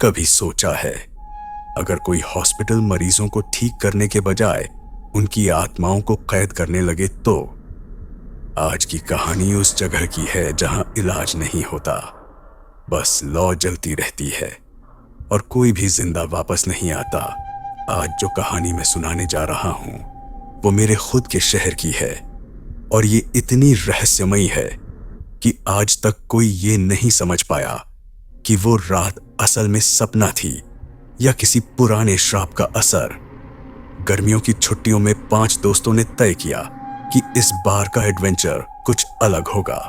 कभी सोचा है, अगर कोई हॉस्पिटल मरीजों को ठीक करने के बजाय उनकी आत्माओं को कैद करने लगे तो? आज की कहानी उस जगह की है जहां इलाज नहीं होता, बस लौ जलती रहती है और कोई भी जिंदा वापस नहीं आता। आज जो कहानी मैं सुनाने जा रहा हूं वो मेरे खुद के शहर की है और ये इतनी रहस्यमयी है कि आज तक कोई ये नहीं समझ पाया कि वो रात असल में सपना थी या किसी पुराने श्राप का असर। गर्मियों की छुट्टियों में 5 दोस्तों ने तय किया कि इस बार का एडवेंचर कुछ अलग होगा।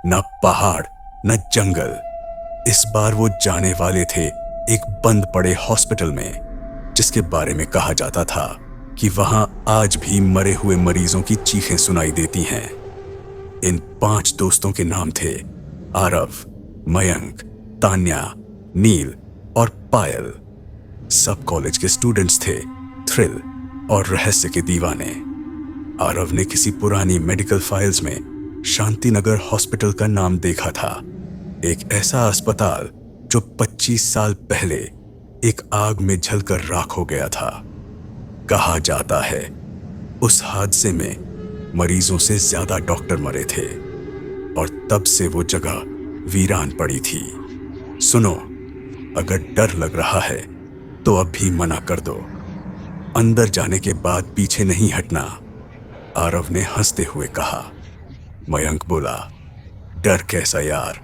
न पहाड़ न जंगल, इस बार वो जाने वाले थे एक बंद पड़े हॉस्पिटल में, जिसके बारे में कहा जाता था कि वहां आज भी मरे हुए मरीजों की चीखें सुनाई देती हैं। इन 5 दोस्तों के नाम थे आरव, मयंक, तान्या, नील और पायल। सब कॉलेज के स्टूडेंट्स थे, थ्रिल और रहस्य के दीवाने। आरव ने किसी पुरानी मेडिकल फाइल्स में शांतिनगर हॉस्पिटल का नाम देखा था, एक ऐसा अस्पताल जो 25 साल पहले एक आग में जलकर राख हो गया था। कहा जाता है उस हादसे में मरीजों से ज्यादा डॉक्टर मरे थे और तब से वो जगह वीरान पड़ी थी। सुनो, अगर डर लग रहा है तो अब भी मना कर दो, अंदर जाने के बाद पीछे नहीं हटना, आरव ने हंसते हुए कहा। मयंक बोला, डर कैसा यार,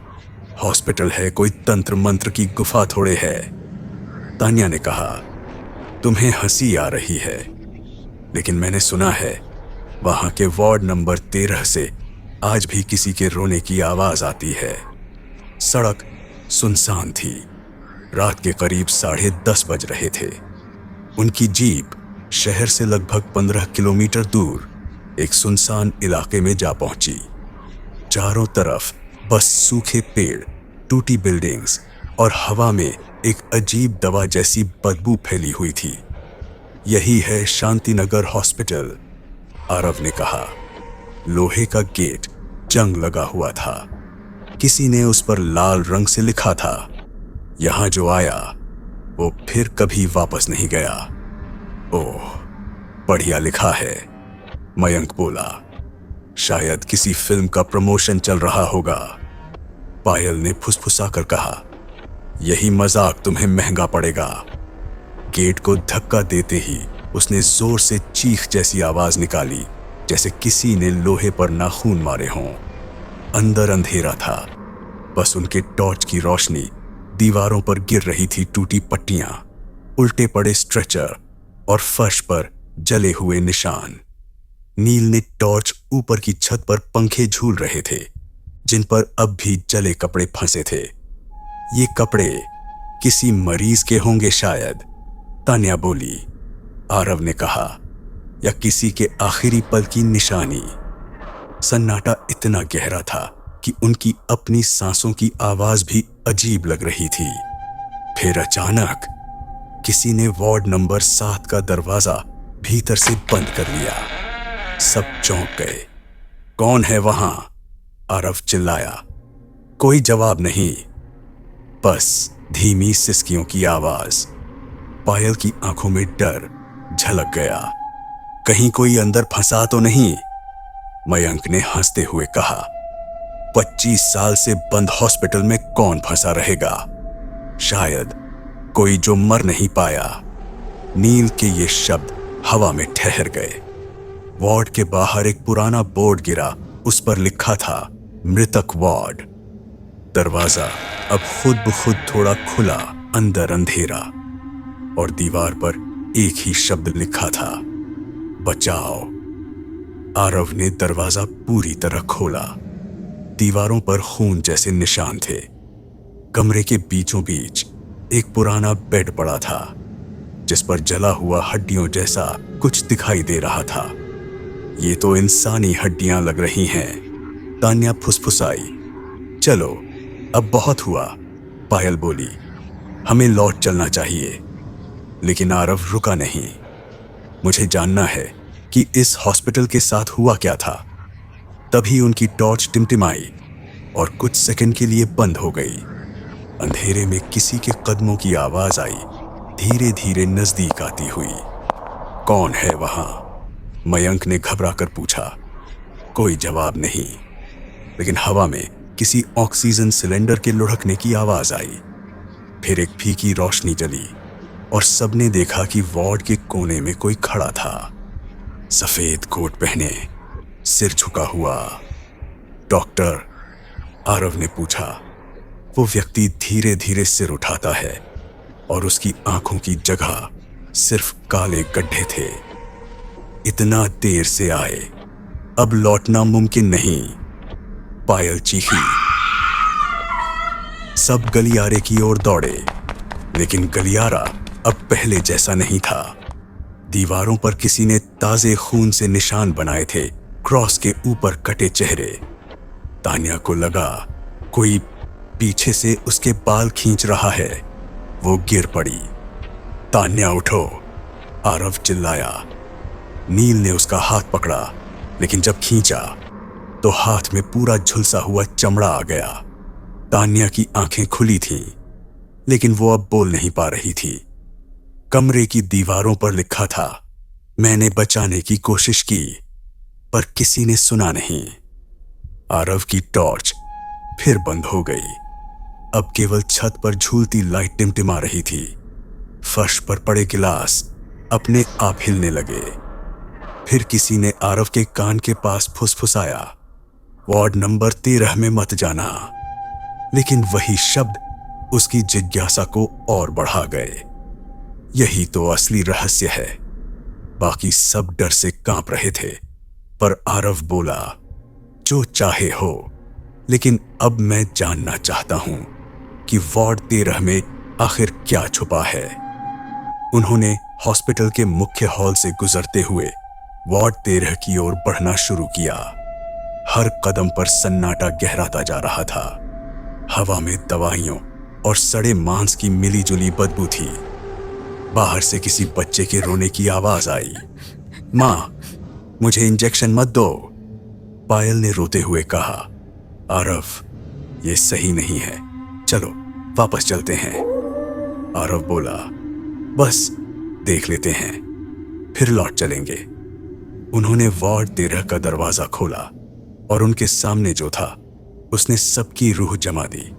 हॉस्पिटल है, कोई तंत्र मंत्र की गुफा थोड़े है। तान्या ने कहा, तुम्हें हंसी आ रही है, लेकिन मैंने सुना है वहां के वार्ड नंबर 13 से आज भी किसी के रोने की आवाज आती है। सड़क सुनसान थी, रात के करीब 10:30 बज रहे थे। उनकी जीप शहर से लगभग 15 किलोमीटर दूर एक सुनसान इलाके में जा पहुंची। चारों तरफ बस सूखे पेड़, टूटी बिल्डिंग्स और हवा में एक अजीब दवा जैसी बदबू फैली हुई थी। यही है शांतिनगर हॉस्पिटल, आरव ने कहा। लोहे का गेट जंग लगा हुआ था, किसी ने उस पर लाल रंग से लिखा था, यहां जो आया वो फिर कभी वापस नहीं गया। ओह, बढ़िया लिखा है, मयंक बोला। शायद किसी फिल्म का प्रमोशन चल रहा होगा। पायल ने फुसफुसाकर कहा, यही मजाक तुम्हें महंगा पड़ेगा। गेट को धक्का देते ही उसने जोर से चीख जैसी आवाज निकाली, जैसे किसी ने लोहे पर नाखून मारे हों। अंदर अंधेरा था, बस उनके टॉर्च की रोशनी दीवारों पर गिर रही थी। टूटी पट्टियां, उल्टे पड़े स्ट्रेचर और फर्श पर जले हुए निशान। नील ने टॉर्च ऊपर की छत पर पंखे झूल रहे थे, जिन पर अब भी जले कपड़े फंसे थे। ये कपड़े किसी मरीज के होंगे शायद, तान्या बोली। आरव ने कहा, या किसी के आखिरी पल की निशानी। सन्नाटा इतना गहरा था कि उनकी अपनी सांसों की आवाज भी अजीब लग रही थी। फिर अचानक किसी ने वार्ड नंबर 7 का दरवाजा भीतर से बंद कर लिया। सब चौंक गए। कौन है वहां? आरव चिल्लाया। कोई जवाब नहीं, बस धीमी सिसकियों की आवाज। पायल की आंखों में डर झलक गया। कहीं कोई अंदर फंसा तो नहीं? मयंक ने हंसते हुए कहा, 25 साल से बंद हॉस्पिटल में कौन फंसा रहेगा? शायद कोई जो मर नहीं पाया। नील के ये शब्द हवा में ठहर गए। वार्ड के बाहर एक पुराना बोर्ड गिरा, उस पर लिखा था, मृतक वार्ड। दरवाजा अब खुद ब खुद थोड़ा खुला, अंदर अंधेरा, और दीवार पर एक ही शब्द लिखा था, बचाओ। आरव ने दरवाजा पूरी तरह खोला। दीवारों पर खून जैसे निशान थे। कमरे के बीचों बीच एक पुराना बेड पड़ा था, जिस पर जला हुआ हड्डियों जैसा कुछ दिखाई दे रहा था। ये तो इंसानी हड्डियां लग रही हैं, तान्या फुसफुसाई। चलो, अब बहुत हुआ, पायल बोली। हमें लौट चलना चाहिए। लेकिन आरव रुका नहीं। मुझे जानना है कि इस हॉस्पिटल के साथ हुआ क्या था। तभी उनकी टॉर्च टिमटिमाई और कुछ सेकंड के लिए बंद हो गई। अंधेरे में किसी के कदमों की आवाज आई, धीरे धीरे नजदीक आती हुई। कौन है वहां? मयंक ने घबराकर पूछा। कोई जवाब नहीं, लेकिन हवा में किसी ऑक्सीजन सिलेंडर के लुढ़कने की आवाज आई। फिर एक फीकी रोशनी जली और सबने देखा कि वार्ड के कोने में कोई खड़ा था, सफेद कोट पहने, सिर झुका हुआ। डॉक्टर? आरव ने पूछा। वो व्यक्ति धीरे धीरे सिर उठाता है और उसकी आंखों की जगह सिर्फ काले गड्ढे थे। इतना देर से आए, अब लौटना मुमकिन नहीं। पायल चीखी। सब गलियारे की ओर दौड़े, लेकिन गलियारा अब पहले जैसा नहीं था। दीवारों पर किसी ने ताजे खून से निशान बनाए थे, क्रॉस के ऊपर कटे चेहरे। तान्या को लगा कोई पीछे से उसके बाल खींच रहा है। वो गिर पड़ी। तान्या उठो, आरव चिल्लाया। नील ने उसका हाथ पकड़ा, लेकिन जब खींचा तो हाथ में पूरा झुलसा हुआ चमड़ा आ गया। तान्या की आंखें खुली थीं, लेकिन वो अब बोल नहीं पा रही थी। कमरे की दीवारों पर लिखा था, मैंने बचाने की कोशिश की, पर किसी ने सुना नहीं। आरव की टॉर्च फिर बंद हो गई। अब केवल छत पर झूलती लाइट टिमटिमा रही थी। फर्श पर पड़े गिलास अपने आप हिलने लगे। फिर किसी ने आरव के कान के पास फुसफुसाया, वार्ड नंबर 13 में मत जाना। लेकिन वही शब्द उसकी जिज्ञासा को और बढ़ा गए। यही तो असली रहस्य है। बाकी सब डर से कांप रहे थे, पर आरव बोला, जो चाहे हो, लेकिन अब मैं जानना चाहता हूं कि वार्ड 13 में आखिर क्या छुपा है। उन्होंने हॉस्पिटल के मुख्य हॉल से गुजरते हुए वार्ड 13 की ओर बढ़ना शुरू किया। हर कदम पर सन्नाटा गहराता जा रहा था। हवा में दवाइयों और सड़े मांस की मिलीजुली बदबू थी। बाहर से किसी बच्चे के रोने की आवाज आई। मां, मुझे इंजेक्शन मत दो, पायल ने रोते हुए कहा। आरव, ये सही नहीं है, चलो वापस चलते हैं। आरव बोला, बस देख लेते हैं, फिर लौट चलेंगे। उन्होंने वार्ड 13 का दरवाजा खोला और उनके सामने जो था उसने सबकी रूह जमा दी।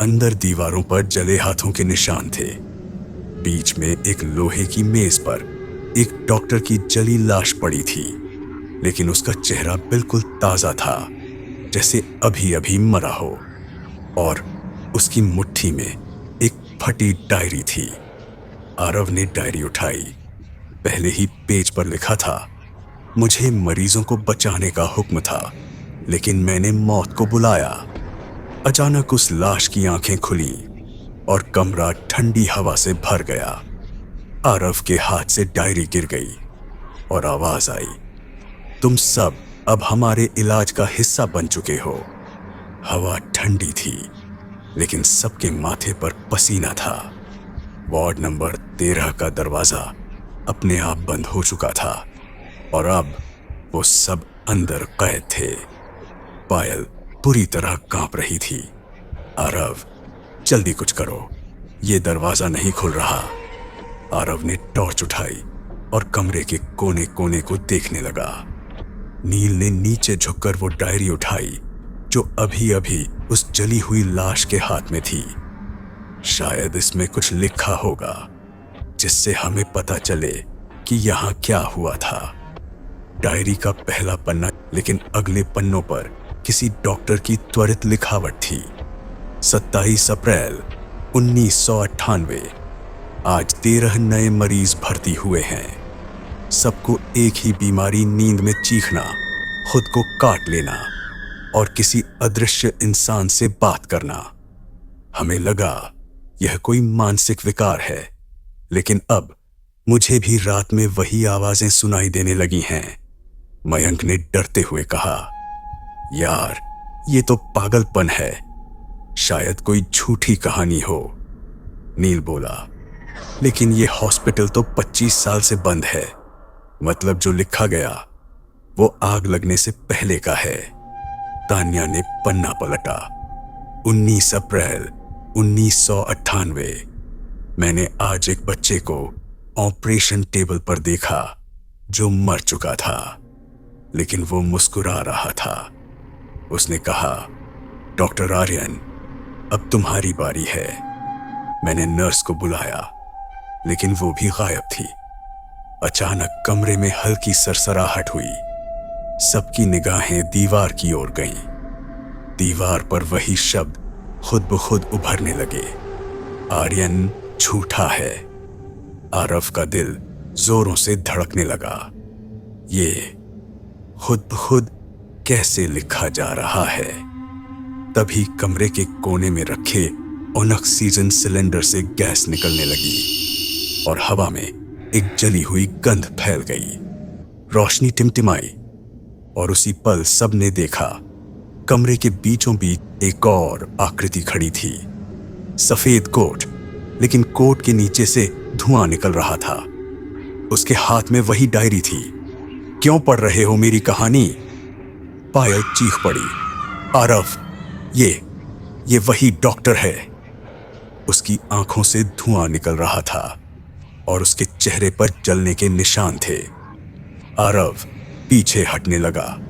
अंदर दीवारों पर जले हाथों के निशान थे। बीच में एक लोहे की मेज पर एक डॉक्टर की जली लाश पड़ी थी, लेकिन उसका चेहरा बिल्कुल ताजा था, जैसे अभी अभी मरा हो। और उसकी मुट्ठी में एक फटी डायरी थी। आरव ने डायरी उठाई। पहले ही पेज पर लिखा था, मुझे मरीजों को बचाने का हुक्म था, लेकिन मैंने मौत को बुलाया। अचानक उस लाश की आंखें खुली और कमरा ठंडी हवा से भर गया। आरव के हाथ से डायरी गिर गई और आवाज आई, तुम सब अब हमारे इलाज का हिस्सा बन चुके हो। हवा ठंडी थी, लेकिन सबके माथे पर पसीना था। वार्ड नंबर 13 का दरवाजा अपने आप बंद हो चुका था और अब वो सब अंदर कैद थे। पायल पूरी तरह कांप रही थी। आरव, जल्दी कुछ करो, ये दरवाजा नहीं खुल रहा। आरव ने टॉर्च उठाई और कमरे के कोने कोने को देखने लगा। नील ने नीचे झुककर वो डायरी उठाई जो अभी अभी उस जली हुई लाश के हाथ में थी। शायद इसमें कुछ लिखा होगा जिससे हमें पता चले कि यहाँ क्या हुआ था। डायरी का पहला पन्ना, लेकिन अगले पन्नों पर किसी डॉक्टर की त्वरित लिखावट थी। 27 अप्रैल 1998, आज 13 नए मरीज भर्ती हुए हैं। सबको एक ही बीमारी, नींद में चीखना, खुद को काट लेना और किसी अदृश्य इंसान से बात करना। हमें लगा यह कोई मानसिक विकार है, लेकिन अब मुझे भी रात में वही आवाजें सुनाई देने लगी हैं। मयंक ने डरते हुए कहा, यार ये तो पागलपन है, शायद कोई झूठी कहानी हो। नील बोला, लेकिन ये हॉस्पिटल तो 25 साल से बंद है, मतलब जो लिखा गया वो आग लगने से पहले का है। तान्या ने पन्ना पलटा। 19 अप्रैल 1998। मैंने आज एक बच्चे को ऑपरेशन टेबल पर देखा जो मर चुका था, लेकिन वो मुस्कुरा रहा था। उसने कहा, डॉक्टर आर्यन, अब तुम्हारी बारी है। मैंने नर्स को बुलाया, लेकिन वो भी गायब थी। अचानक कमरे में हल्की सरसराहट हुई। सबकी निगाहें दीवार की ओर गईं। दीवार पर वही शब्द खुद ब खुद उभरने लगे, आर्यन झूठा है। आरव का दिल जोरों से धड़कने लगा। ये खुद ब खुद कैसे लिखा जा रहा है? तभी कमरे के कोने में रखे ऑक्सीजन सिलेंडर से गैस निकलने लगी और हवा में एक जली हुई गंध फैल गई। रोशनी टिमटिमाई और उसी पल सबने देखा, कमरे के बीचों बीच एक और आकृति खड़ी थी। सफेद कोट, लेकिन कोट के नीचे से धुआं निकल रहा था। उसके हाथ में वही डायरी थी। क्यों पढ़ रहे हो मेरी कहानी? पायल चीख पड़ी। आरव, ये वही डॉक्टर है। उसकी आंखों से धुआं निकल रहा था और उसके चेहरे पर जलने के निशान थे। आरव पीछे हटने लगा।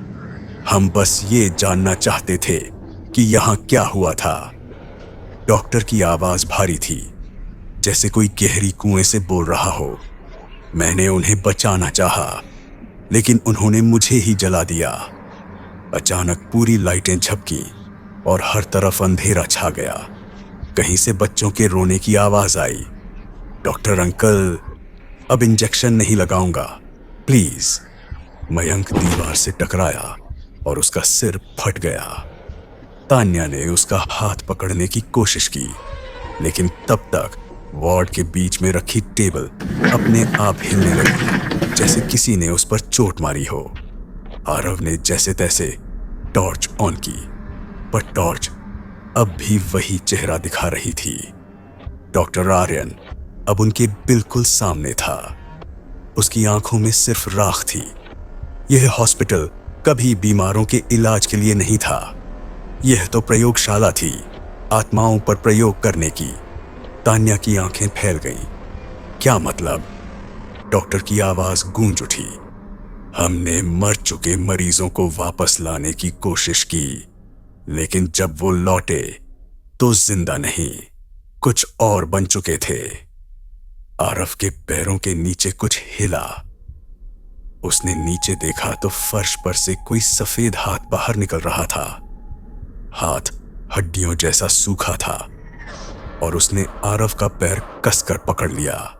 हम बस ये जानना चाहते थे कि यहां क्या हुआ था। डॉक्टर की आवाज भारी थी, जैसे कोई गहरी कुएं से बोल रहा हो। मैंने उन्हें बचाना चाहा, लेकिन उन्होंने मुझे ही जला दिया। अचानक पूरी लाइटें झपकी और हर तरफ अंधेरा छा गया। कहीं से बच्चों के रोने की आवाज आई। डॉक्टर अंकल, अब इंजेक्शन नहीं लगाऊंगा, प्लीज। मयंक दीवार से टकराया और उसका सिर फट गया। तान्या ने उसका हाथ पकड़ने की कोशिश की, लेकिन तब तक वार्ड के बीच में रखी टेबल अपने आप हिलने लगी, जैसे किसी ने उस पर चोट मारी हो। आरव ने जैसे तैसे टॉर्च ऑन की, पर टॉर्च अब भी वही चेहरा दिखा रही थी। डॉक्टर आर्यन अब उनके बिल्कुल सामने था। उसकी आंखों में सिर्फ राख थी। यह हॉस्पिटल कभी बीमारों के इलाज के लिए नहीं था। यह तो प्रयोगशाला थी, आत्माओं पर प्रयोग करने की। तान्या की आंखें फैल गईं। क्या मतलब? डॉक्टर की आवाज गूंज उठी। हमने मर चुके मरीजों को वापस लाने की कोशिश की, लेकिन जब वो लौटे तो जिंदा नहीं, कुछ और बन चुके थे। आरव के पैरों के नीचे कुछ हिला। उसने नीचे देखा तो फर्श पर से कोई सफेद हाथ बाहर निकल रहा था। हाथ हड्डियों जैसा सूखा था और उसने आरव का पैर कसकर पकड़ लिया।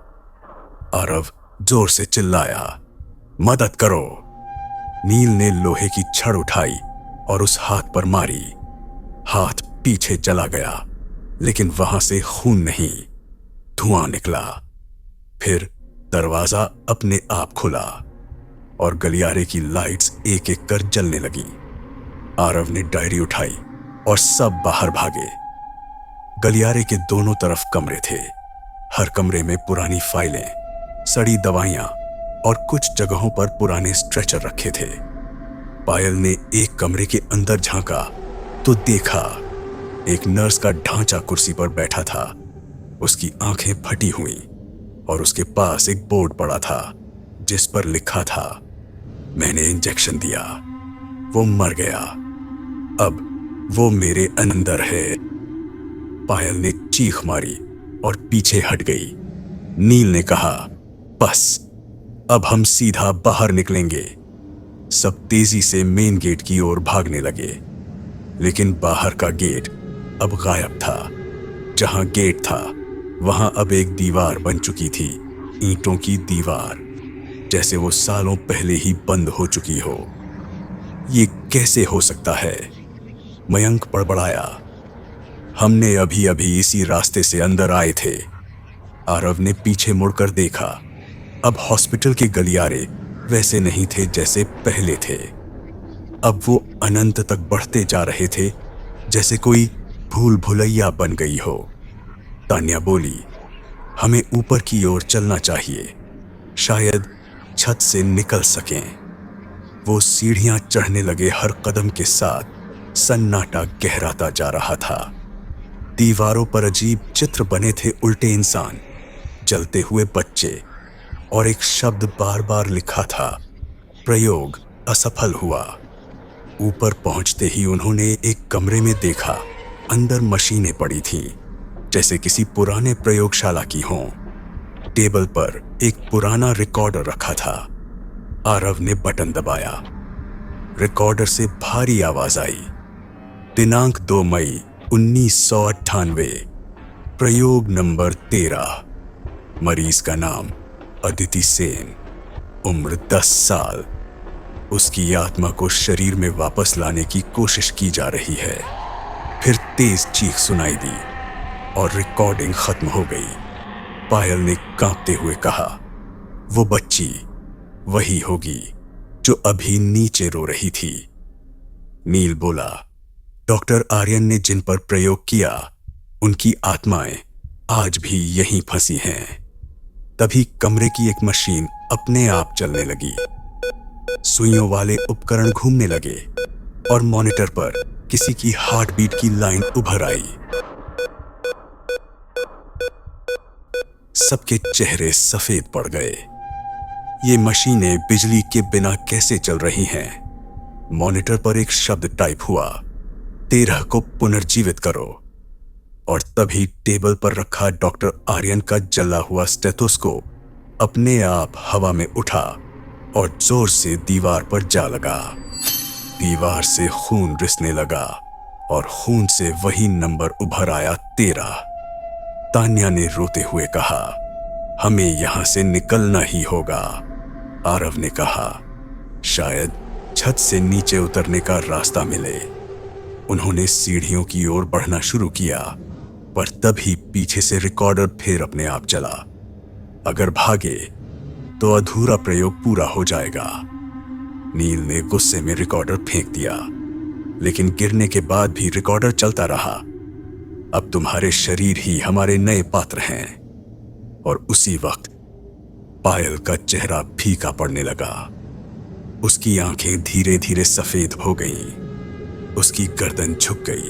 आरव जोर से चिल्लाया, मदद करो। नील ने लोहे की छड़ उठाई और उस हाथ पर मारी। हाथ पीछे चला गया, लेकिन वहां से खून नहीं, धुआं निकला। फिर दरवाजा अपने आप खुला और गलियारे की लाइट्स एक एक कर जलने लगी। आरव ने डायरी उठाई और सब बाहर भागे। गलियारे के दोनों तरफ कमरे थे। हर कमरे में पुरानी फाइलें, सड़ी दवाइयां और कुछ जगहों पर पुराने स्ट्रेचर रखे थे। पायल ने एक कमरे के अंदर झांका तो देखा एक नर्स का ढांचा कुर्सी पर बैठा था। उसकी आंखें फटी हुई और उसके पास एक बोर्ड पड़ा था जिस पर लिखा था, मैंने इंजेक्शन दिया, वो मर गया, अब वो मेरे अंदर है। पायल ने चीख मारी और पीछे हट गई। नील ने कहा, बस अब हम सीधा बाहर निकलेंगे। सब तेजी से मेन गेट की ओर भागने लगे, लेकिन बाहर का गेट अब गायब था। जहां गेट था वहां अब एक दीवार बन चुकी थी, ईंटों की दीवार, जैसे वो सालों पहले ही बंद हो चुकी हो। ये कैसे हो सकता है? मयंक बड़बड़ाया, हमने अभी अभी इसी रास्ते से अंदर आए थे। आरव ने पीछे मुड़कर देखा। अब हॉस्पिटल के गलियारे वैसे नहीं थे जैसे पहले थे। अब वो अनंत तक बढ़ते जा रहे थे, जैसे कोई भूल भुलैया बन गई हो। तान्या बोली, हमें ऊपर की ओर चलना चाहिए, शायद छत से निकल सकें। वो सीढ़ियां चढ़ने लगे। हर कदम के साथ सन्नाटा गहराता जा रहा था। दीवारों पर अजीब चित्र बने थे, उल्टे इंसान, जलते हुए बच्चे, और एक शब्द बार बार लिखा था, प्रयोग असफल हुआ। ऊपर पहुंचते ही उन्होंने एक कमरे में देखा। अंदर मशीनें पड़ी थीं, जैसे किसी पुराने प्रयोगशाला की हों। टेबल पर एक पुराना रिकॉर्डर रखा था। आरव ने बटन दबाया। रिकॉर्डर से भारी आवाज आई, दिनांक 2 मई 1998, प्रयोग नंबर 13, मरीज का नाम अदिति सेन, उम्र 10 साल। उसकी आत्मा को शरीर में वापस लाने की कोशिश की जा रही है। फिर तेज चीख सुनाई दी और रिकॉर्डिंग खत्म हो गई। पायल ने कांपते हुए कहा, वो बच्ची वही होगी जो अभी नीचे रो रही थी। नील बोला, डॉक्टर आर्यन ने जिन पर प्रयोग किया, उनकी आत्माएं आज भी यहीं फंसी हैं। तभी कमरे की एक मशीन अपने आप चलने लगी। सुइयों वाले उपकरण घूमने लगे और मॉनिटर पर किसी की हार्ट बीट की लाइन उभर आई। सबके चेहरे सफेद पड़ गए। ये मशीनें बिजली के बिना कैसे चल रही हैं? मॉनिटर पर एक शब्द टाइप हुआ, 13 को पुनर्जीवित करो। और तभी टेबल पर रखा डॉक्टर आर्यन का जला हुआ स्टेथोस्कोप अपने आप हवा में उठा और जोर से दीवार पर जा लगा। दीवार से खून रिसने लगा और खून से वही नंबर उभर आया, 13। तान्या ने रोते हुए कहा, हमें यहां से निकलना ही होगा। आरव ने कहा, शायद छत से नीचे उतरने का रास्ता मिले। उन्होंने सीढ़ियों की ओर बढ़ना शुरू किया, पर तभी पीछे से रिकॉर्डर फिर अपने आप चला। अगर भागे तो अधूरा प्रयोग पूरा हो जाएगा। नील ने गुस्से में रिकॉर्डर फेंक दिया, लेकिन गिरने के बाद भी रिकॉर्डर चलता रहा। अब तुम्हारे शरीर ही हमारे नए पात्र हैं। और उसी वक्त पायल का चेहरा फीका पड़ने लगा। उसकी आंखें धीरे धीरे सफेद हो गईं। उसकी गर्दन झुक गई।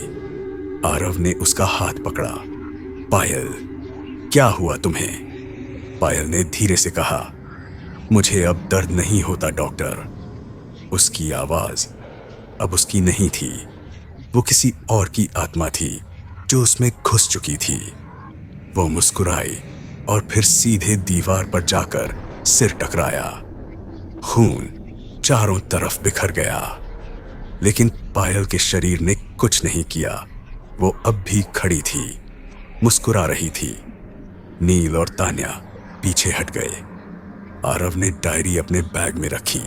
आरव ने उसका हाथ पकड़ा। पायल, क्या हुआ तुम्हें? पायल ने धीरे से कहा, मुझे अब दर्द नहीं होता डॉक्टर। उसकी आवाज अब उसकी नहीं थी। वो किसी और की आत्मा थी जो उसमें घुस चुकी थी। वो मुस्कुराई और फिर सीधे दीवार पर जाकर सिर टकराया। खून चारों तरफ बिखर गया, लेकिन पायल के शरीर ने कुछ नहीं किया। वो अब भी खड़ी थी, मुस्कुरा रही थी। नील और तान्या पीछे हट गए। आरव ने डायरी अपने बैग में रखी।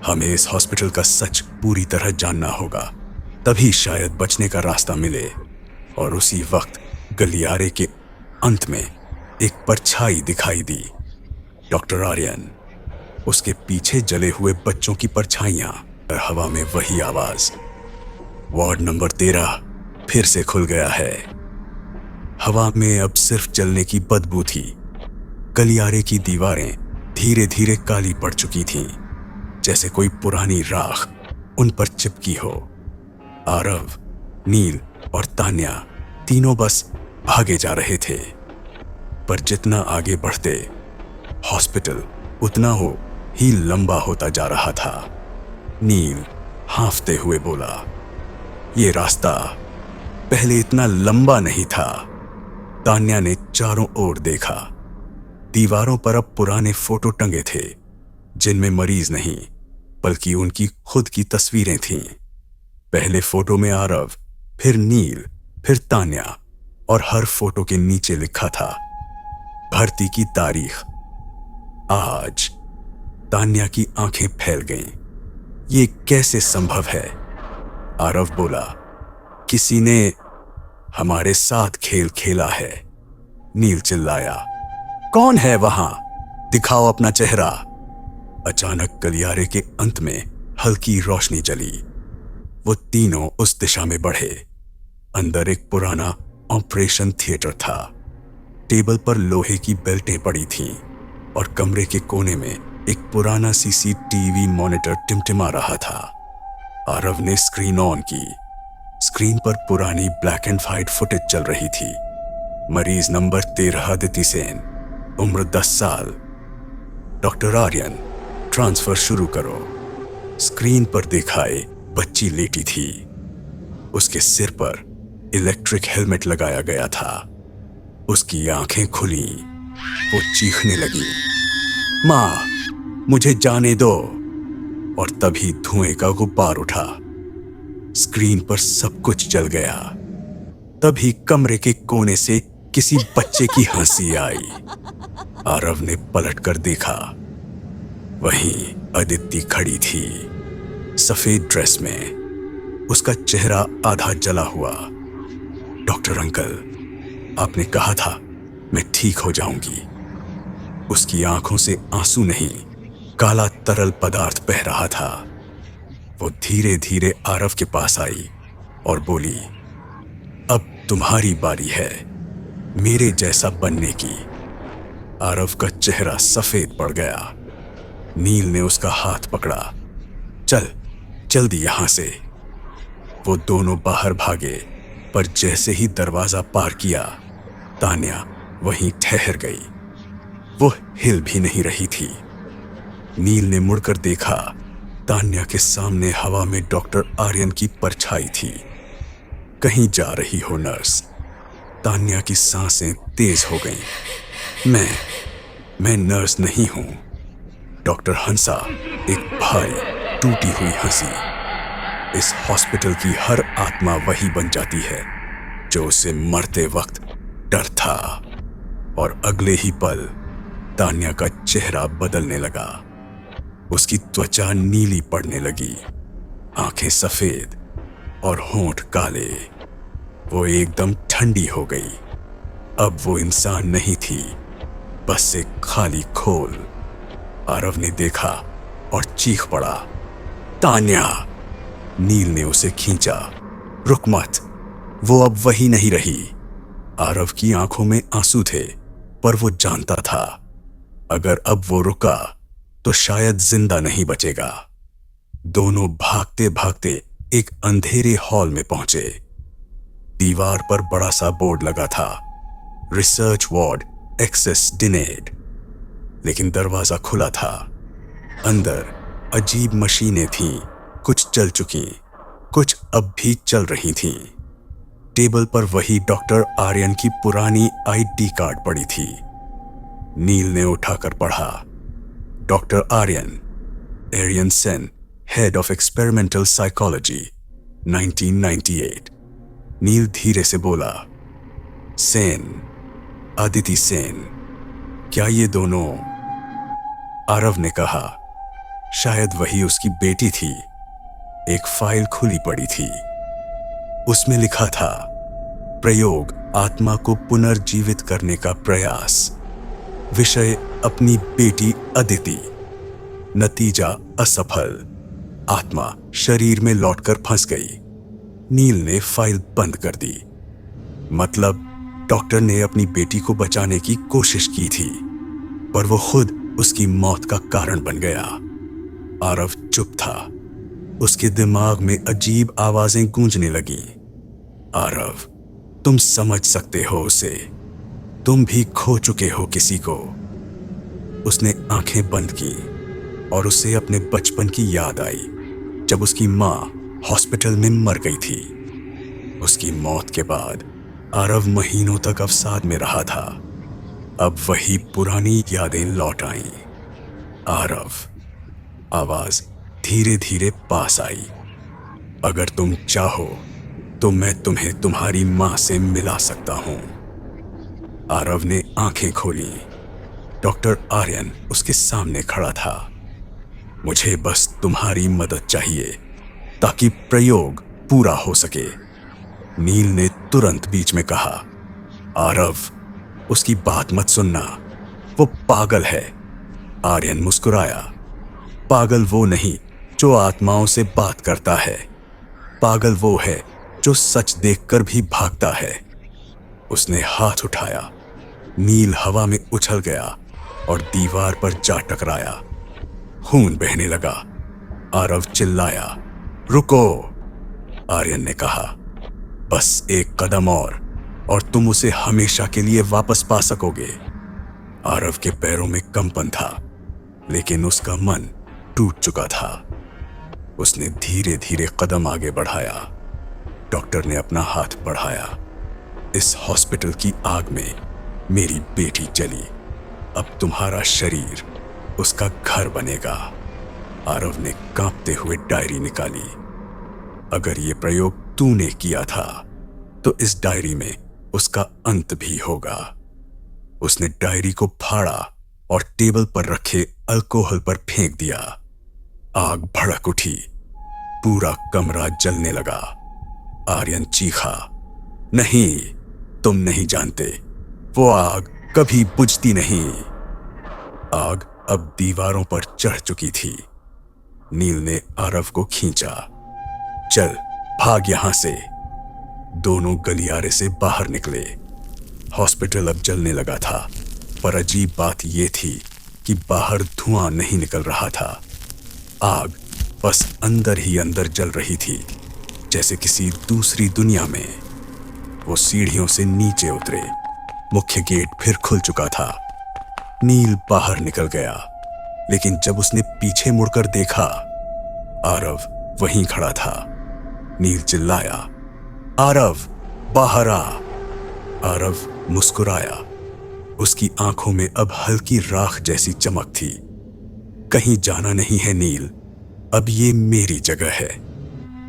हमें इस हॉस्पिटल का सच पूरी तरह जानना होगा, तभी शायद बचने का रास्ता मिले। और उसी वक्त गलियारे के अंत में एक परछाई दिखाई दी। डॉक्टर आर्यन, उसके पीछे जले हुए बच्चों की परछाइयां और हवा में वही आवाज, वार्ड नंबर 13 फिर से खुल गया है। हवा में अब सिर्फ जलने की बदबू थी। गलियारे की दीवारें धीरे धीरे काली पड़ चुकी थीं, जैसे कोई पुरानी राख उन पर चिपकी हो। आरव, नील और तान्या तीनों बस भागे जा रहे थे, पर जितना आगे बढ़ते हॉस्पिटल उतना ही लंबा होता जा रहा था। नील हांफते हुए बोला, ये रास्ता पहले इतना लंबा नहीं था। तान्या ने चारों ओर देखा। दीवारों पर अब पुराने फोटो टंगे थे, जिनमें मरीज नहीं बल्कि उनकी खुद की तस्वीरें थीं। पहले फोटो में आरव, फिर नील, फिर तान्या, और हर फोटो के नीचे लिखा था, भर्ती की तारीख आज। तान्या की आंखें फैल गईं। ये कैसे संभव है? आरव बोला, किसी ने हमारे साथ खेल खेला है। नील चिल्लाया, कौन है वहां? दिखाओ अपना चेहरा। अचानक गलियारे के अंत में हल्की रोशनी जली। वो तीनों उस दिशा में बढ़े। अंदर एक पुराना ऑपरेशन थिएटर था। टेबल पर लोहे की बेल्टें पड़ी थीं और कमरे के कोने में एक पुराना सीसीटीवी मॉनिटर टिमटिमा रहा था। आरव ने स्क्रीन ऑन की। स्क्रीन पर पुरानी ब्लैक एंड व्हाइट फुटेज चल रही थी। मरीज नंबर 13 अदिति सेन, उम्र 10 साल। डॉक्टर आर्यन, ट्रांसफर शुरू करो। स्क्रीन पर दिखाए बच्ची लेटी थी। उसके सिर पर इलेक्ट्रिक हेलमेट लगाया गया था। उसकी आंखें खुली। वो चीखने लगी, मां, मुझे जाने दो। और तभी धुएं का गुब्बार उठा। स्क्रीन पर सब कुछ जल गया। तभी कमरे के कोने से किसी बच्चे की हंसी आई। आरव ने पलटकर देखा। वहीं अदिति खड़ी थी, सफेद ड्रेस में। उसका चेहरा आधा जला हुआ। डॉक्टर अंकल, आपने कहा था मैं ठीक हो जाऊंगी। उसकी आंखों से आंसू नहीं, काला तरल पदार्थ बह रहा था। वो धीरे धीरे आरव के पास आई और बोली, अब तुम्हारी बारी है मेरे जैसा बनने की। आरव का चेहरा सफेद पड़ गया। नील ने उसका हाथ पकड़ा। चल, जल्दी यहां से। वो दोनों बाहर भागे, पर जैसे ही दरवाजा पार किया, तान्या वहीं ठहर गई। वो हिल भी नहीं रही थी। नील ने मुड़कर देखा। तान्या के सामने हवा में डॉक्टर आर्यन की परछाई थी। कहीं जा रही हो नर्स। तान्या की सांसें तेज हो गईं। मैं नर्स नहीं हूं। डॉक्टर हंसा, एक भारी टूटी हुई हंसी। इस हॉस्पिटल की हर आत्मा वही बन जाती है जो उसे मरते वक्त डर था। और अगले ही पल तान्या का चेहरा बदलने लगा। उसकी त्वचा नीली पड़ने लगी, आंखें सफेद और होंठ काले। वो एकदम ठंडी हो गई। अब वो इंसान नहीं थी, बस एक खाली खोल। आरव ने देखा और चीख पड़ा, तान्या! नील ने उसे खींचा। रुक मत, वो अब वही नहीं रही। आरव की आंखों में आंसू थे, पर वो जानता था अगर अब वो रुका तो शायद जिंदा नहीं बचेगा। दोनों भागते भागते एक अंधेरे हॉल में पहुंचे। दीवार पर बड़ा सा बोर्ड लगा था, रिसर्च वार्ड एक्सेस डिनेड। लेकिन दरवाजा खुला था। अंदर अजीब मशीनें थीं, कुछ चल चुकी, कुछ अब भी चल रही थीं। टेबल पर वही डॉक्टर आर्यन की पुरानी आईडी कार्ड पड़ी थी। नील ने उठाकर पढ़ा, doctor Aryan Sen, head of experimental psychology, 1998। Neel धीरे से बोला, सेन, अदिति सेन, क्या ये दोनों? आरव ने कहा, शायद वही उसकी बेटी थी। एक फाइल खुली पड़ी थी। उसमें लिखा था, प्रयोग आत्मा को पुनर्जीवित करने का प्रयास। विषय अपनी बेटी अदिति। नतीजा असफल। आत्मा शरीर में लौटकर फंस गई। नील ने फाइल बंद कर दी। मतलब डॉक्टर ने अपनी बेटी को बचाने की कोशिश की थी, पर वो खुद उसकी मौत का कारण बन गया। आरव चुप था। उसके दिमाग में अजीब आवाजें गूंजने लगीं। आरव, तुम समझ सकते हो उसे। तुम भी खो चुके हो किसी को। उसने आंखें बंद की और उसे अपने बचपन की याद आई, जब उसकी मां हॉस्पिटल में मर गई थी। उसकी मौत के बाद आरव महीनों तक अवसाद में रहा था। अब वही पुरानी यादें लौट आईं। आरव, आवाज धीरे धीरे पास आई, अगर तुम चाहो तो मैं तुम्हें तुम्हारी मां से मिला सकता हूं। आरव ने आंखें खोली। डॉक्टर आर्यन उसके सामने खड़ा था। मुझे बस तुम्हारी मदद चाहिए ताकि प्रयोग पूरा हो सके। नील ने तुरंत बीच में कहा, आरव, उसकी बात मत सुनना, वो पागल है। आर्यन मुस्कुराया। पागल वो नहीं जो आत्माओं से बात करता है। पागल वो है जो सच देखकर भी भागता है। उसने हाथ उठाया। नील हवा में उछल गया और दीवार पर जा टकराया। खून बहने लगा। आरव चिल्लाया, रुको! आर्यन ने कहा, बस एक कदम और तुम उसे हमेशा के लिए वापस पा सकोगे। आरव के पैरों में कंपन था, लेकिन उसका मन टूट चुका था। उसने धीरे धीरे कदम आगे बढ़ाया। डॉक्टर ने अपना हाथ बढ़ाया। इस हॉस्पिटल की आग में मेरी बेटी जली। अब तुम्हारा शरीर उसका घर बनेगा। आरव ने कांपते हुए डायरी निकाली। अगर ये प्रयोग तूने किया था तो इस डायरी में उसका अंत भी होगा। उसने डायरी को फाड़ा और टेबल पर रखे अल्कोहल पर फेंक दिया। आग भड़क उठी। पूरा कमरा जलने लगा। आर्यन चीखा, नहीं, तुम नहीं जानते, वो आग कभी बुझती नहीं। आग अब दीवारों पर चढ़ चुकी थी। नील ने आरव को खींचा। चल, भाग यहां से। दोनों गलियारे से बाहर निकले। हॉस्पिटल अब जलने लगा था, पर अजीब बात यह थी कि बाहर धुआं नहीं निकल रहा था। आग बस अंदर ही अंदर जल रही थी, जैसे किसी दूसरी दुनिया में। वो सीढ़ियों से नीचे उतरे। मुख्य गेट फिर खुल चुका था। नील बाहर निकल गया, लेकिन जब उसने पीछे मुड़कर देखा, आरव वहीं खड़ा था। नील चिल्लाया, आरव, बाहर आ। आरव मुस्कुराया। उसकी आंखों में अब हल्की राख जैसी चमक थी। कहीं जाना नहीं है नील, अब ये मेरी जगह है।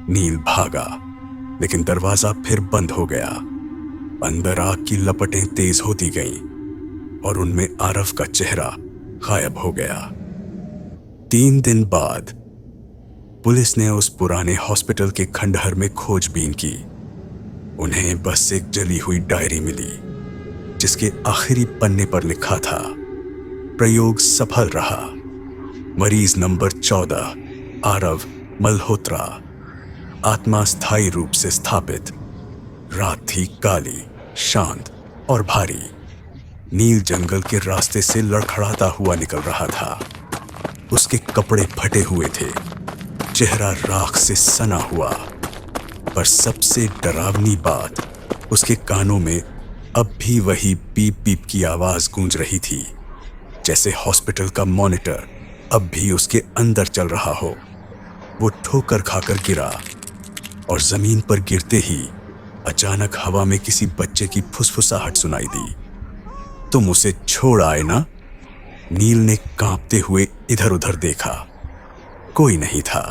नील भागा, लेकिन दरवाजा फिर बंद हो गया। अंदर आग की लपटें तेज होती गईं और उनमें आरव का चेहरा गायब हो गया। 3 दिन बाद पुलिस ने उस पुराने हॉस्पिटल के खंडहर में खोजबीन की। उन्हें बस एक जली हुई डायरी मिली, जिसके आखिरी पन्ने पर लिखा था, प्रयोग सफल रहा। मरीज नंबर 14 आरव मल्होत्रा। आत्मा स्थायी रूप से स्थापित। रात थी काली, शांत और भारी। नील जंगल के रास्ते से लड़खड़ाता हुआ निकल रहा था। उसके कपड़े फटे हुए थे, चेहरा राख से सना हुआ। पर सबसे डरावनी बात, उसके कानों में अब भी वही पीप पीप की आवाज गूंज रही थी, जैसे हॉस्पिटल का मॉनिटर अब भी उसके अंदर चल रहा हो। वो ठोकर खाकर गिरा और जमीन पर गिरते ही अचानक हवा में किसी बच्चे की फुसफुसाहट सुनाई दी। तुम उसे छोड़ आए ना? नील ने कांपते हुए इधर उधर देखा। कोई नहीं था,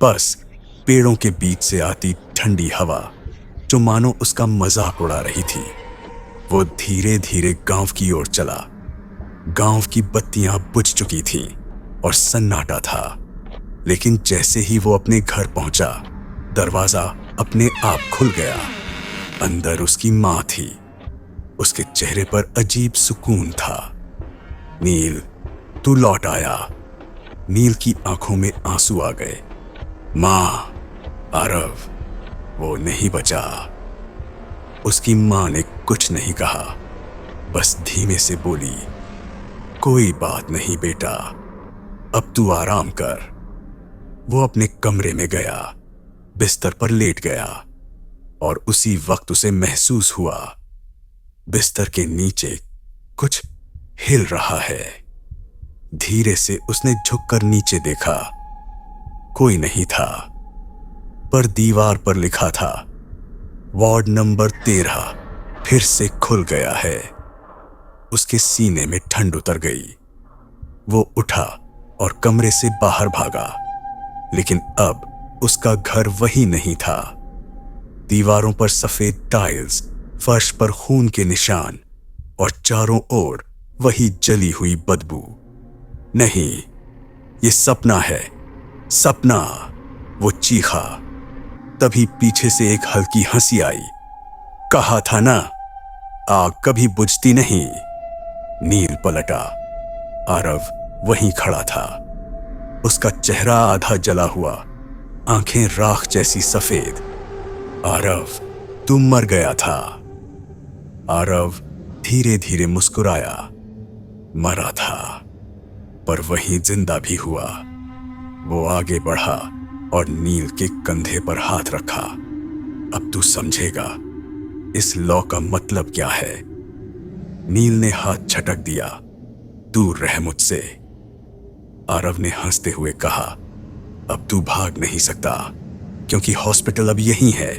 बस पेड़ों के बीच से आती ठंडी हवा, जो मानो उसका मजाक उड़ा रही थी। वो धीरे धीरे गांव की ओर चला। गांव की बत्तियां बुझ चुकी थीं और सन्नाटा था। लेकिन जैसे ही वो अपने घर पहुंचा, दरवाजा अपने आप खुल गया। अंदर उसकी मां थी। उसके चेहरे पर अजीब सुकून था। नील, तू लौट आया। नील की आंखों में आंसू आ गए। मां, आरव, वो नहीं बचा। उसकी मां ने कुछ नहीं कहा, बस धीमे से बोली, कोई बात नहीं बेटा, अब तू आराम कर। वो अपने कमरे में गया, बिस्तर पर लेट गया और उसी वक्त उसे महसूस हुआ, बिस्तर के नीचे कुछ हिल रहा है। धीरे से उसने झुककर नीचे देखा। कोई नहीं था, पर दीवार पर लिखा था, वार्ड नंबर 13 फिर से खुल गया है। उसके सीने में ठंड उतर गई। वो उठा और कमरे से बाहर भागा, लेकिन अब उसका घर वही नहीं था। दीवारों पर सफेद टाइल्स, फर्श पर खून के निशान और चारों ओर वही जली हुई बदबू। नहीं, ये सपना है, सपना। वो चीखा। तभी पीछे से एक हल्की हंसी आई। कहा था ना, आग कभी बुझती नहीं। नील पलटा। आरव वहीं खड़ा था। उसका चेहरा आधा जला हुआ, आंखें राख जैसी सफेद। आरव, तू मर गया था। आरव धीरे धीरे मुस्कुराया। मरा था, पर वहीं जिंदा भी हुआ। वो आगे बढ़ा और नील के कंधे पर हाथ रखा। अब तू समझेगा इस लॉ का मतलब क्या है। नील ने हाथ झटक दिया। दूर रह मुझसे। आरव ने हंसते हुए कहा, अब तू भाग नहीं सकता क्योंकि हॉस्पिटल अब यहीं है।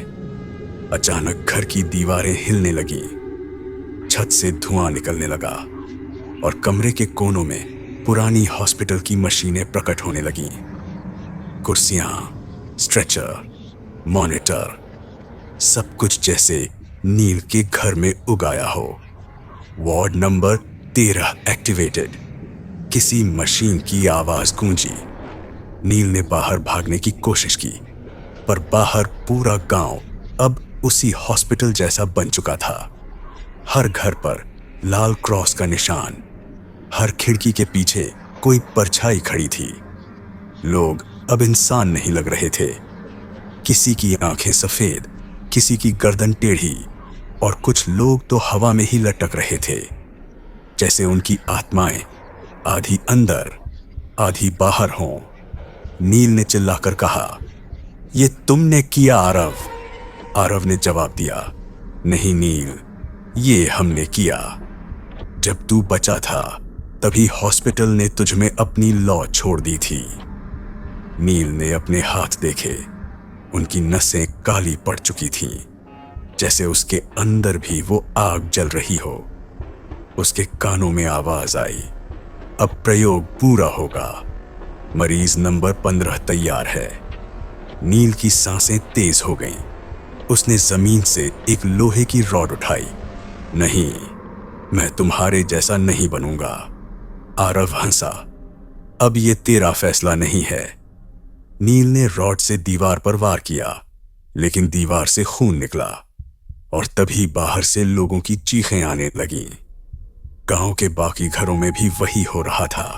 अचानक घर की दीवारें हिलने लगी, छत से धुआं निकलने लगा और कमरे के कोनों में पुरानी हॉस्पिटल की मशीनें प्रकट होने लगीं। कुर्सियां, स्ट्रेचर, मॉनिटर, सब कुछ जैसे नील के घर में उगाया हो। Ward number 13 activated. किसी मशीन की आवाज गूंजी। नील ने बाहर भागने की कोशिश की, पर बाहर पूरा गांव अब उसी हॉस्पिटल जैसा बन चुका था। हर घर पर लाल क्रॉस का निशान, हर खिड़की के पीछे कोई परछाई खड़ी थी। लोग अब इंसान नहीं लग रहे थे। किसी की आंखें सफेद, किसी की गर्दन टेढ़ी और कुछ लोग तो हवा में ही लटक रहे थे, जैसे उनकी आत्माएं आधी अंदर आधी बाहर हों। नील ने चिल्लाकर कहा, ये तुमने किया आरव। आरव ने जवाब दिया, नहीं नील, ये हमने किया। जब तू बचा था तभी हॉस्पिटल ने तुझ में अपनी लौ छोड़ दी थी। नील ने अपने हाथ देखे। उनकी नसें काली पड़ चुकी थीं, जैसे उसके अंदर भी वो आग जल रही हो। उसके कानों में आवाज आई, अब प्रयोग पूरा होगा। मरीज नंबर 15 तैयार है। नील की सांसें तेज हो गईं। उसने जमीन से एक लोहे की रॉड उठाई। नहीं, मैं तुम्हारे जैसा नहीं बनूंगा। आरव हंसा, अब ये तेरा फैसला नहीं है। नील ने रॉड से दीवार पर वार किया, लेकिन दीवार से खून निकला और तभी बाहर से लोगों की चीखें आने लगीं। गांव के बाकी घरों में भी वही हो रहा था।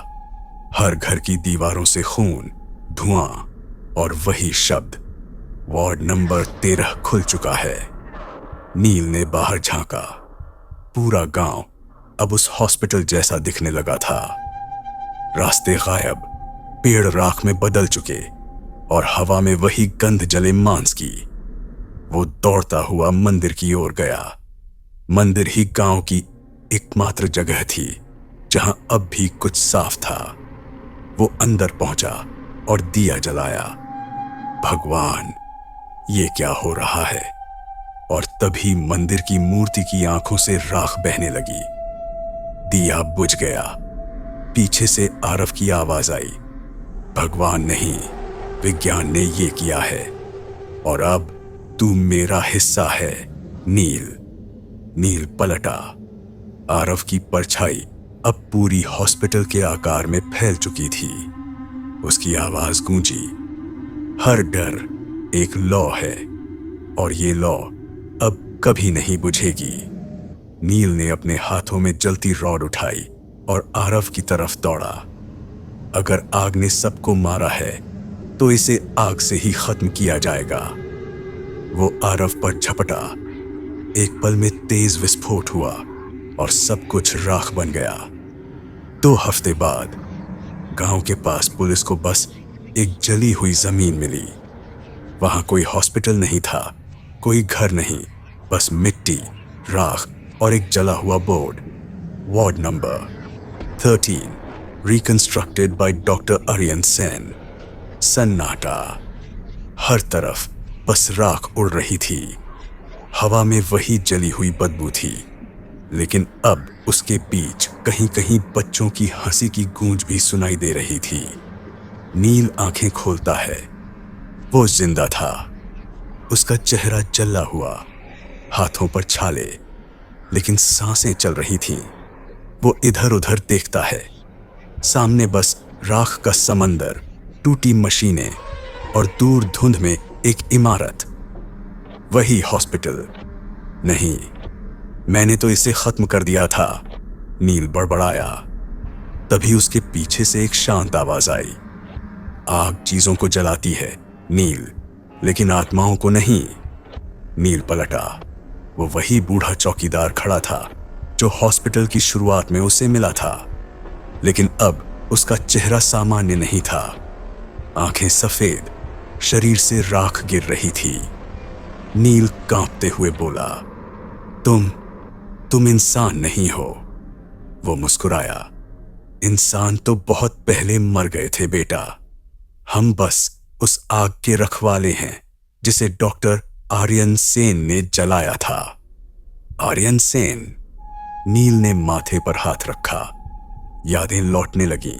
हर घर की दीवारों से खून, धुआं और वही शब्द, वार्ड नंबर 13 खुल चुका है। नील ने बाहर झांका। पूरा गांव अब उस हॉस्पिटल जैसा दिखने लगा था। रास्ते गायब, पेड़ राख में बदल चुके और हवा में वही गंध जले मांस की। वो दौड़ता हुआ मंदिर की ओर गया। मंदिर ही गांव की एकमात्र जगह थी जहां अब भी कुछ साफ था। वो अंदर पहुंचा और दिया जलाया। भगवान, ये क्या हो रहा है? और तभी मंदिर की मूर्ति की आंखों से राख बहने लगी। दिया बुझ गया। पीछे से आरव की आवाज आई, भगवान नहीं, विज्ञान ने ये किया है और अब तू मेरा हिस्सा है नील। नील पलटा। आरव की परछाई अब पूरी हॉस्पिटल के आकार में फैल चुकी थी। उसकी आवाज गूंजी, हर डर एक लौ है और ये लौ अब कभी नहीं बुझेगी। नील ने अपने हाथों में जलती रॉड उठाई और आरव की तरफ दौड़ा। अगर आग ने सबको मारा है तो इसे आग से ही खत्म किया जाएगा। वो आरव पर झपटा। एक पल में तेज विस्फोट हुआ और सब कुछ राख बन गया। 2 हफ्ते बाद गांव के पास पुलिस को बस एक जली हुई जमीन मिली। वहां कोई हॉस्पिटल नहीं था, कोई घर नहीं, बस मिट्टी, राख और एक जला हुआ board, ward number 13 reconstructed by doctor Aryan Sen. सन्नाटा। हर तरफ बस राख उड़ रही थी। हवा में वही जली हुई बदबू थी, लेकिन अब उसके बीच कहीं कहीं बच्चों की हंसी की गूंज भी सुनाई दे रही थी। नील आंखें खोलता है। वो जिंदा था। उसका चेहरा जला हुआ, हाथों पर छाले, लेकिन सांसें चल रही थीं। वो इधर उधर देखता है। सामने बस राख का समंदर, टूटी मशीनें और दूर धुंध में एक इमारत। वही हॉस्पिटल। नहीं, मैंने तो इसे खत्म कर दिया था, नील बड़बड़ाया। तभी उसके पीछे से एक शांत आवाज आई, आग चीजों को जलाती है नील, लेकिन आत्माओं को नहीं। नील पलटा। वो वही बूढ़ा चौकीदार खड़ा था जो हॉस्पिटल की शुरुआत में उसे मिला था, लेकिन अब उसका चेहरा सामान्य नहीं था। आंखें सफेद, शरीर से राख गिर रही थी। नील कांपते हुए बोला, तुम इंसान नहीं हो। वो मुस्कुराया, इंसान तो बहुत पहले मर गए थे बेटा। हम बस उस आग के रखवाले हैं जिसे डॉक्टर आर्यन सेन ने जलाया था। आर्यन सेन? नील ने माथे पर हाथ रखा। यादें लौटने लगीं।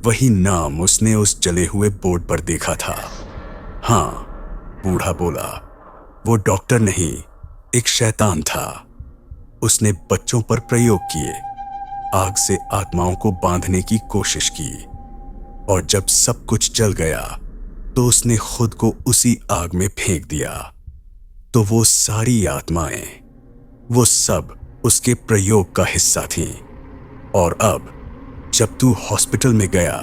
वही नाम उसने उस जले हुए बोर्ड पर देखा था। हाँ, बूढ़ा बोला, वो डॉक्टर नहीं, एक शैतान था। उसने बच्चों पर प्रयोग किए, आग से आत्माओं को बांधने की कोशिश की, और जब सब कुछ जल गया तो उसने खुद को उसी आग में फेंक दिया। तो वो सारी आत्माएं, वो सब उसके प्रयोग का हिस्सा थीं। और अब जब तू हॉस्पिटल में गया,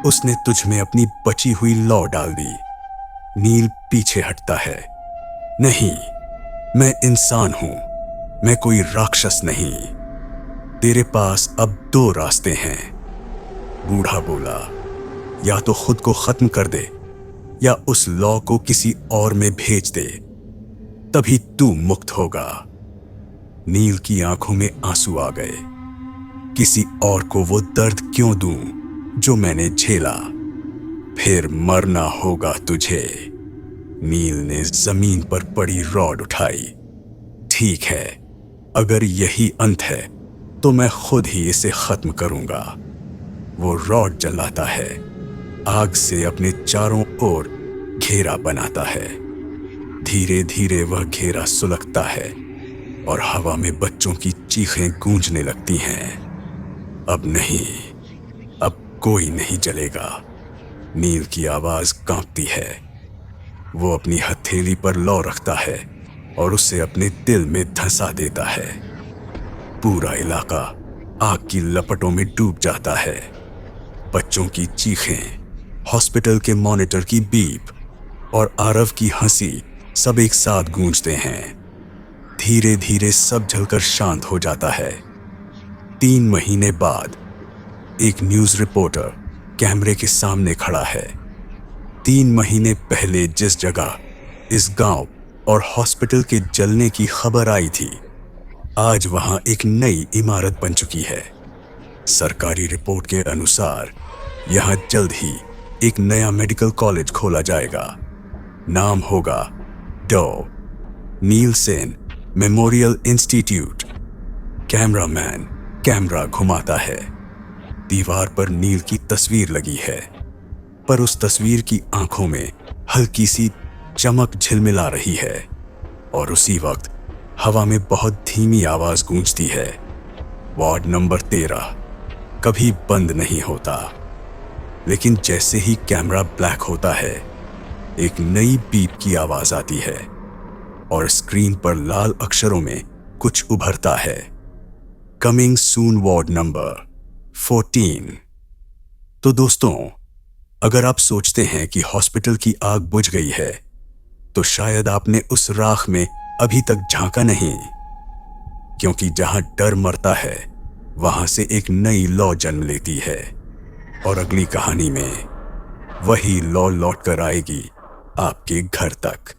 उसने तुझ में अपनी बची हुई लौ डाल दी। नील पीछे हटता है। नहीं, मैं इंसान हूं, मैं कोई राक्षस नहीं। तेरे पास अब 2 रास्ते हैं। बूढ़ा बोला, या तो खुद को खत्म कर दे या उस लॉ को किसी और में भेज दे, तभी तू मुक्त होगा। नील की आंखों में आंसू आ गए। किसी और को वो दर्द क्यों दूं जो मैंने झेला? फिर मरना होगा तुझे। नील ने जमीन पर पड़ी रॉड उठाई। ठीक है, अगर यही अंत है तो मैं खुद ही इसे खत्म करूंगा। वो रॉड जलाता है, आग से अपने चारों ओर घेरा बनाता है। धीरे धीरे वह घेरा सुलगता है और हवा में बच्चों की चीखें गूंजने लगती हैं। अब नहीं, अब कोई नहीं जलेगा। नील की आवाज कांपती है। वो अपनी हथेली पर लौ रखता है और उसे अपने दिल में धंसा देता है। पूरा इलाका आग की लपटों में डूब जाता है। बच्चों की चीखें, हॉस्पिटल के मॉनिटर की बीप और आरव की हंसी सब एक साथ गूंजते हैं। धीरे धीरे सब जलकर शांत हो जाता है। 3 महीने बाद एक न्यूज रिपोर्टर कैमरे के सामने खड़ा है। 3 महीने पहले जिस जगह इस गांव और हॉस्पिटल के जलने की खबर आई थी, आज वहां एक नई इमारत बन चुकी है। सरकारी रिपोर्ट के अनुसार यहां जल्द ही एक नया मेडिकल कॉलेज खोला जाएगा। नाम होगा डॉ. Neel Sen memorial institute. Cameraman camera घुमाता है। दीवार पर नील की तस्वीर लगी है, पर उस तस्वीर की आंखों में हल्की सी चमक झिलमिला रही है। और उसी वक्त हवा में बहुत धीमी आवाज गूंजती है, वार्ड नंबर 13 कभी बंद नहीं होता। लेकिन जैसे ही कैमरा ब्लैक होता है, एक नई बीप की आवाज आती है और स्क्रीन पर लाल अक्षरों में कुछ उभरता है, कमिंग सून वार्ड नंबर 14। तो दोस्तों, अगर आप सोचते हैं कि हॉस्पिटल की आग बुझ गई है, तो शायद आपने उस राख में अभी तक झांका नहीं, क्योंकि जहां डर मरता है वहां से एक नई लौ जन्म लेती है। और अगली कहानी में वही लौ लौट कर आएगी आपके घर तक।